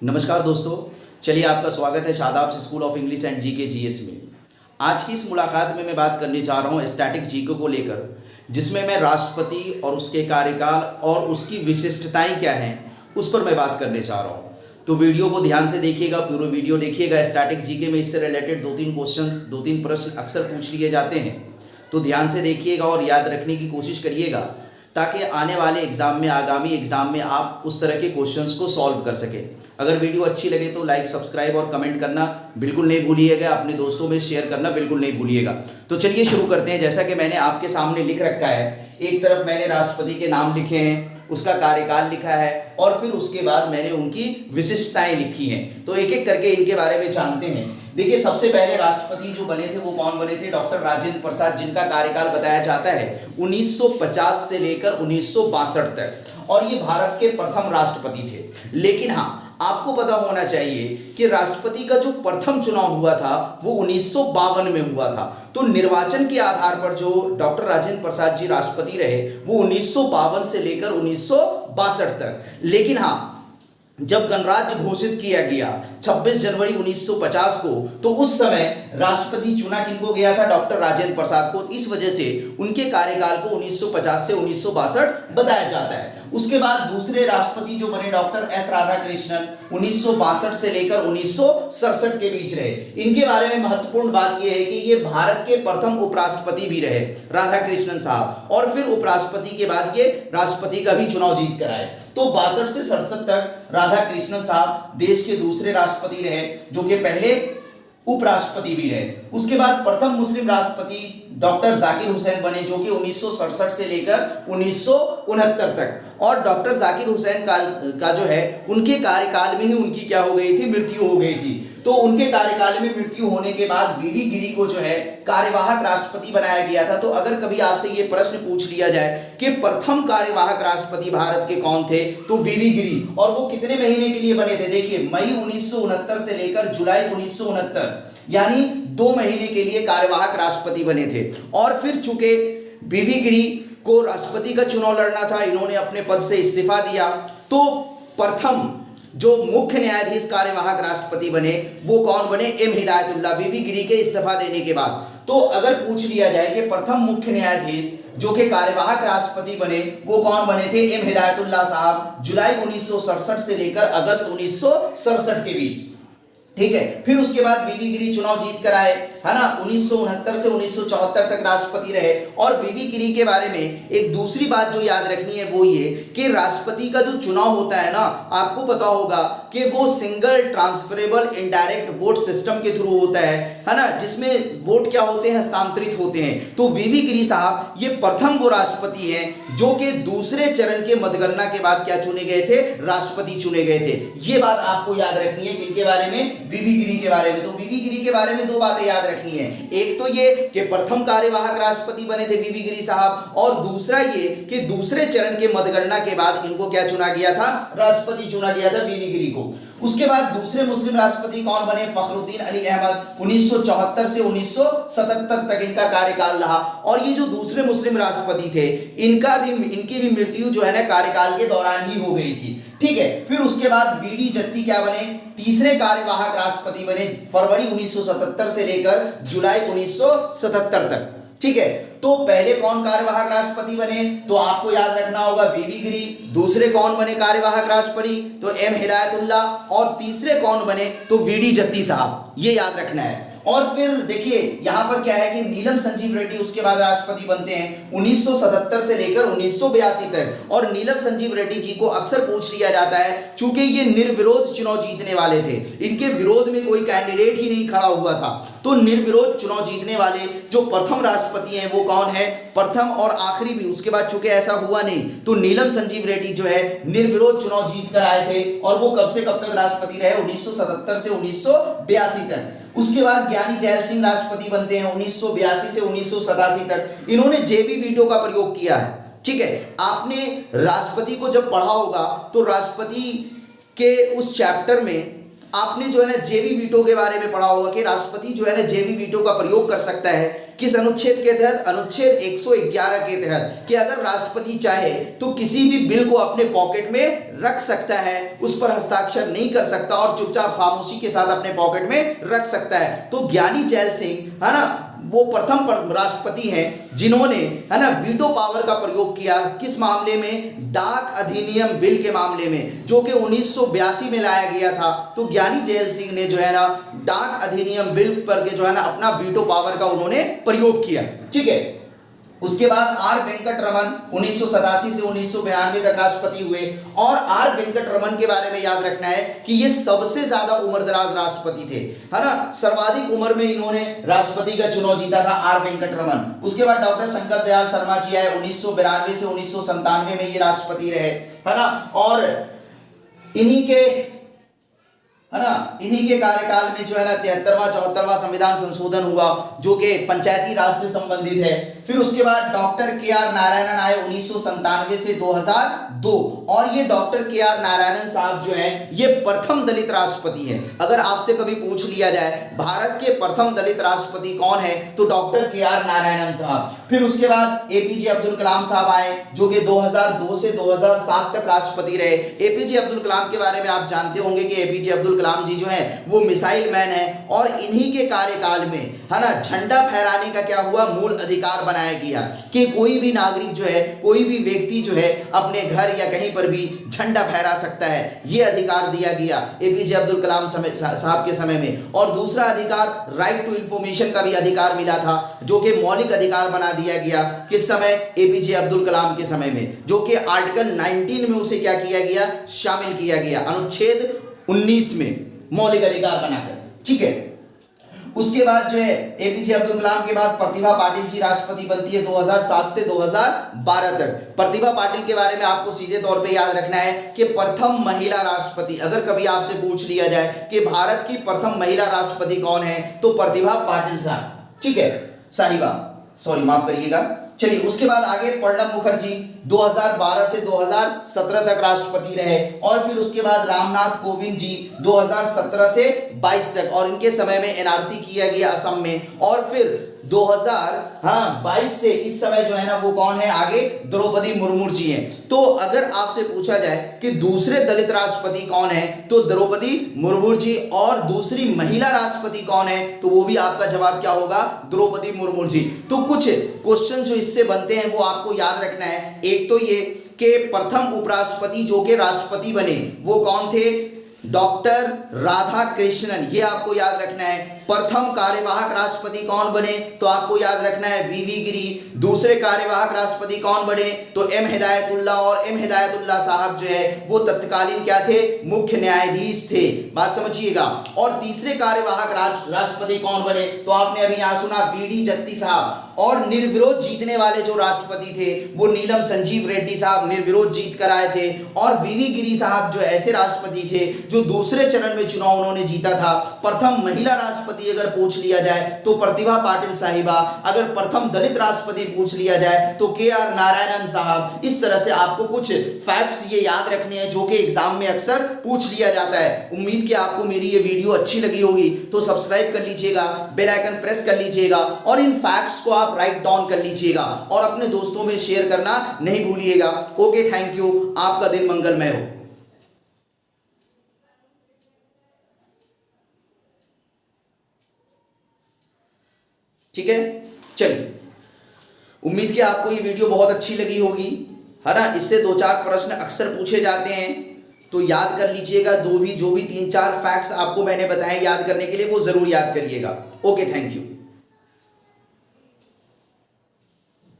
नमस्कार दोस्तों, चलिए आपका स्वागत है Shadab school of English and GK GS में। आज की इस मुलाकात में मैं बात करने जा रहा हूँ स्टैटिक जीके को लेकर, जिसमें मैं राष्ट्रपति और उसके कार्यकाल और उसकी विशिष्टताएं क्या हैं उस पर मैं बात करने जा रहा हूँ। तो वीडियो को ध्यान से देखिएगा, पूरा वीडियो देखिएगा। स्टैटिक जीके में इससे रिलेटेड दो तीन प्रश्न अक्सर पूछ लिए जाते हैं, तो ध्यान से देखिएगा और याद रखने की कोशिश करिएगा ताकि आने वाले एग्जाम में, आगामी एग्जाम में आप उस तरह के क्वेश्चंस को सॉल्व कर सकें। अगर वीडियो अच्छी लगे तो लाइक, सब्सक्राइब और कमेंट करना बिल्कुल नहीं भूलिएगा, अपने दोस्तों में शेयर करना बिल्कुल नहीं भूलिएगा। तो चलिए शुरू करते हैं। जैसा कि मैंने आपके सामने लिख रखा है, एक तरफ मैंने राष्ट्रपति के नाम लिखे हैं, उसका कार्यकाल लिखा है और फिर उसके बाद मैंने उनकी विशिष्टताएं लिखी हैं। तो एक एक करके इनके बारे में जानते हैं। देखिए, सबसे पहले राष्ट्रपति जो बने थे वो कौन बने थे? डॉक्टर राजेंद्र प्रसाद, जिनका कार्यकाल बताया जाता है 1950 से लेकर 1962 तक, और ये भारत के प्रथम राष्ट्रपति थे। लेकिन हाँ, आपको पता होना चाहिए कि राष्ट्रपति का जो प्रथम चुनाव हुआ था वो 1952 में हुआ था। तो निर्वाचन के आधार पर जो डॉक्टर राजेंद्र प्रसाद जी राष्ट्रपति रहे वो 1952 से लेकर 1962 तक। लेकिन हाँ, जब गणराज्य घोषित किया गया 26 जनवरी 1950 को, तो उस समय राष्ट्रपति चुना किनको गया था? डॉक्टर राजेंद्र प्रसाद को। इस वजह से उनके कार्यकाल को 1950 से 1962 बताया जाता है। उसके बाद दूसरे राष्ट्रपति जो बने डॉक्टर एस राधाकृष्णन, 1962 से लेकर 1967 के बीच रहे। इनके बारे में महत्वपूर्ण बात यह है कि ये भारत के प्रथम उपराष्ट्रपति भी रहे, राधाकृष्णन साहब, और फिर उपराष्ट्रपति के बाद ये राष्ट्रपति का भी चुनाव जीत कर आए। तो 62 से 67 तक राधाकृष्णन साहब देश के दूसरे राष्ट्रपति रहे, जो कि पहले उपराष्ट्रपति भी रहे। उसके बाद प्रथम मुस्लिम राष्ट्रपति डॉक्टर जाकिर हुसैन बने, जो कि 1967 से लेकर 1969 तक। और डॉक्टर जाकिर हुसैन का जो है, उनके कार्यकाल में ही उनकी क्या हो गई थी? मृत्यु हो गई थी। तो उनके कार्यकाल में मृत्यु होने के बाद वीवी गिरी को जो है कार्यवाहक राष्ट्रपति बनाया गया था। तो अगर कभी आपसे ये प्रश्न पूछ लिया जाए कि प्रथम कार्यवाहक राष्ट्रपति भारत के कौन थे, तो वीवी गिरी। और वो कितने महीने के लिए बने थे? देखिए, मई 1969 से लेकर जुलाई 1969, यानी 2 महीने के लिए कार्यवाहक राष्ट्रपति बने थे। और फिर चूंकि वीवी गिरी को राष्ट्रपति का चुनाव लड़ना था, इन्होंने अपने पद से इस्तीफा दिया। तो प्रथम जो मुख्य न्यायाधीश कार्यवाहक राष्ट्रपति बने वो कौन बने? एम हिदायतुल्लाह, वीवी गिरी के इस्तीफा देने के बाद। तो अगर पूछ लिया जाए कि प्रथम मुख्य न्यायाधीश जो कि कार्यवाहक राष्ट्रपति बने वो कौन बने थे? एम हिदायतुल्लाह साहब, जुलाई 1967 से लेकर अगस्त 1967 के बीच। ठीक है। फिर उसके बाद वीवी गिरी चुनाव जीत कर आए, है ना। 1969 से 1974 तक राष्ट्रपति रहे। और वीवी गिरी के बारे में एक दूसरी बात जो याद रखनी है वो ये कि राष्ट्रपति का जो चुनाव होता है ना, आपको पता होगा कि वो single transferable indirect vote system के थ्रू होता है ना, जिसमें वोट क्या होते हैं? हस्तांतरित होते हैं। तो वीवी गिरी साहब ये प्रथम वो राष्ट्रपति हैं जो कि दूसरे चरण के मतगणना के बाद क्या चुने गए थे? राष्ट्रपति चुने गए थे। ये बात आपको याद रखनी है किनके बारे में? वीवी गिरी के बारे में। तो वीवी गिरी के बारे में 2 बातें याद रखनी है। एक तो ये कि प्रथम कार्यवाहक राष्ट्रपति बने थे वीवी गिरी साहब, और दूसरा ये कि दूसरे चरण के मतगणना के बाद इनको क्या चुना गया था? राष्ट्रपति चुना गया था वीवी गिरी को। उसके बाद दूसरे मुस्लिम राष्ट्रपति कौन बने? फखरुद्दीन अली अहमद, 1974 से 1977 तक इनका कार्यकाल रहा। और ये जो दूसरे मुस्लिम राष्ट्रपति थे, इनकी भी मृत्यु जो है ना कार्यकाल के दौरान ही हो गई थी। ठीक है। फिर उसके बाद वीडी जत्ती क्या बने? तीसरे कार्यवाहक राष्ट्रपति बने, फरवरी 1977 से लेकर जुलाई 1977 तक। ठीक है। तो पहले कौन कार्यवाहक राष्ट्रपति बने? तो आपको याद रखना होगा वीवी गिरी। दूसरे कौन बने कार्यवाहक राष्ट्रपति? तो एम हिदायतुल्लाह। और तीसरे कौन बने? तो वीडी जत्ती साहब। ये याद रखना है। और फिर देखिए यहां पर क्या है कि नीलम संजीव रेड्डी उसके बाद राष्ट्रपति बनते हैं 1977 से लेकर 1982 तक। और नीलम संजीव रेड्डी जी को अक्सर पूछ लिया जाता है, चूंकि ये निर्विरोध चुनाव जीतने वाले थे, इनके विरोध में कोई कैंडिडेट ही नहीं खड़ा हुआ था। तो निर्विरोध चुनाव जीतने वाले जो प्रथम राष्ट्रपति हैं वो कौन है? प्रथम और आखिरी भी। उसके बाद चूंकि ऐसा हुआ नहीं, तो नीलम संजीव रेड्डी जो है निर्विरोध चुनाव जीत कर आए थे। और वो कब से कब तक राष्ट्रपति रहे? 1977 से 1982 तक। उसके बाद ज्ञानी जैल सिंह राष्ट्रपति बनते हैं 1982 से 1987 तक। इन्होंने जेबी वीटो का प्रयोग किया है। ठीक है। आपने राष्ट्रपति को जब पढ़ा होगा तो राष्ट्रपति के उस चैप्टर में आपने जो है ना जेबी वीटो के बारे में पढ़ा होगा कि राष्ट्रपति जो है ना जेबी वीटो का प्रयोग कर सकता है किस अनुच्छेद के तहत? अनुच्छेद 111 के तहत, कि अगर राष्ट्रपति चाहे तो किसी भी बिल को अपने पॉकेट में रख सकता है, उस पर हस्ताक्षर नहीं कर सकता और चुपचाप खामोशी के साथ अपने पॉकेट में रख सकता है। तो ज्ञानी जैल सिंह, है ना, वो प्रथम राष्ट्रपति हैं जिन्होंने, है ना, वीटो पावर का प्रयोग किया। किस मामले में? डाक अधिनियम बिल के मामले में, जो कि 1982 में लाया गया था। तो ज्ञानी जैल सिंह ने जो है ना डाक अधिनियम बिल पर के जो है ना अपना वीटो पावर का उन्होंने प्रयोग किया। ठीक है। उसके बाद आर वेंकट रमन 1987 से 1992 तक राष्ट्रपति हुए। और आर वेंकट रमन के बारे में याद रखना है कि ये सबसे ज्यादा उम्रदराज राष्ट्रपति थे, है ना, सर्वाधिक उम्र में इन्होंने राष्ट्रपति का चुनाव जीता था, आर वेंकट रमन। उसके बाद डॉक्टर शंकर दयाल शर्मा जी आए, 1992 से 1997 में ये राष्ट्रपति रहे, है ना। और इन्हीं के कार्यकाल में जो है ना 73वां 74वां संविधान संशोधन हुआ, जो कि पंचायती राज से संबंधित है। फिर उसके बाद डॉक्टर के आर नारायणन आए 1997 से 2002। और ये डॉक्टर के आर नारायणन साहब जो हैं ये प्रथम दलित राष्ट्रपति हैं। अगर आपसे कभी पूछ लिया जाए भारत के प्रथम दलित राष्ट्रपति कौन है, तो डॉक्टर के आर नारायणन साहब। फिर उसके बाद एपीजे अब्दुल कलाम साहब आए, जो कि 2002 से 2007 तक राष्ट्रपति रहे। एपीजे अब्दुल कलाम के बारे में आप जानते होंगे कि एपीजे अब्दुल कलाम जी जो है वो मिसाइल मैन है, और इन्हीं के कार्यकाल में, है ना, झंडा फहराने का क्या हुआ? मूल अधिकार बनाया गया कि कोई भी नागरिक जो है, कोई भी व्यक्ति जो है अपने घर या कहीं पर भी झंडा फहरा सकता है, ये अधिकार दिया गया एपीजे अब्दुल कलाम साहब के समय में। और दूसरा अधिकार राइट टू इंफॉर्मेशन का भी अधिकार मिला था, जो कि मौलिक अधिकार बना दिया गया। किस समय? एपीजे अब्दुल कलाम के समय में, जो कि आर्टिकल 19 में उसे क्या किया गया? शामिल किया गया, अनुच्छेद 19 में मौलिक अधिकार बनाकर। ठीक है। उसके बाद जो है एपीजे अब्दुल कलाम के बाद प्रतिभा पाटिल जी राष्ट्रपति बनती है 2007 से 2012 तक। प्रतिभा पाटिल के बारे में आपको सीधे तौर पे याद रखना है कि प्रथम महिला राष्ट्रपति, अगर कभी आपसे पूछ लिया जाए कि भारत की प्रथम महिला राष्ट्रपति कौन है, तो प्रतिभा पाटिल साहब, ठीक है, साहिबा, सॉरी माफ करिएगा। चलिए उसके बाद आगे प्रणब मुखर्जी 2012 से 2017 तक राष्ट्रपति रहे। और फिर उसके बाद रामनाथ कोविंद जी 2017 से 22 तक, और इनके समय में एनआरसी किया गया असम में। और फिर 2022 से इस समय जो है ना वो कौन है आगे? द्रौपदी मुर्मू जी हैं। तो अगर आपसे पूछा जाए कि दूसरे दलित राष्ट्रपति कौन है, तो द्रौपदी मुर्मू जी। और दूसरी महिला राष्ट्रपति कौन है, तो वो भी आपका जवाब क्या होगा? द्रौपदी मुर्मू जी। तो कुछ क्वेश्चन जो इससे बनते हैं वो आपको याद रखना है। एक तो ये कि प्रथम उपराष्ट्रपति जो के राष्ट्रपति बने वो कौन थे? डॉक्टर राधा कृष्णन, ये आपको याद रखना है। प्रथम कार्यवाहक राष्ट्रपति कौन बने, तो आपको याद रखना है वीवी गिरी। दूसरे कार्यवाहक राष्ट्रपति कौन बने, तो एम हिदायतुल्लाह। और एम हिदायतुल्लाह साहब जो है वो तत्कालीन क्या थे? मुख्य न्यायाधीश थे, बात समझिएगा। और तीसरे कार्यवाहक राष्ट्रपति कौन बने, तो आपने अभी यहाँ सुना वीडी जत्ती साहब। और निर्विरोध जीतने वाले जो राष्ट्रपति थे वो नीलम संजीव रेड्डी साहब निर्विरोध जीत कर आए थे। और वीवी गिरी साहब जो ऐसे राष्ट्रपति थे जो दूसरे चरण में चुनाव उन्होंने जीता था। प्रथम महिला राष्ट्रपति अगर पूछ लिया जाए तो प्रतिभा पाटिल साहिबा। अगर प्रथम दलित राष्ट्रपति पूछ लिया जाए तो के आर नारायणन साहब। इस तरह से आपको कुछ फैक्ट्स ये याद रखने हैं जो कि एग्जाम में अक्सर पूछ लिया जाता है। उम्मीद कि आपको मेरी ये वीडियो अच्छी लगी होगी, तो सब्सक्राइब कर लीजिएगा, बेल आइकन प्रेस कर लीजिएगा और इन फैक्ट्स को आप राइट डाउन कर लीजिएगा और अपने दोस्तों में शेयर करना नहीं भूलिएगा। Okay, thank you. आपका दिन मंगलमय हो। ठीक है, चलिए, उम्मीद कि आपको ये वीडियो बहुत अच्छी लगी होगी, है ना। इससे 2-4 प्रश्न अक्सर पूछे जाते हैं, तो याद कर लीजिएगा। जो भी 3-4 फैक्ट्स आपको मैंने बताए याद करने के लिए, वो जरूर याद करिएगा। Okay, thank you.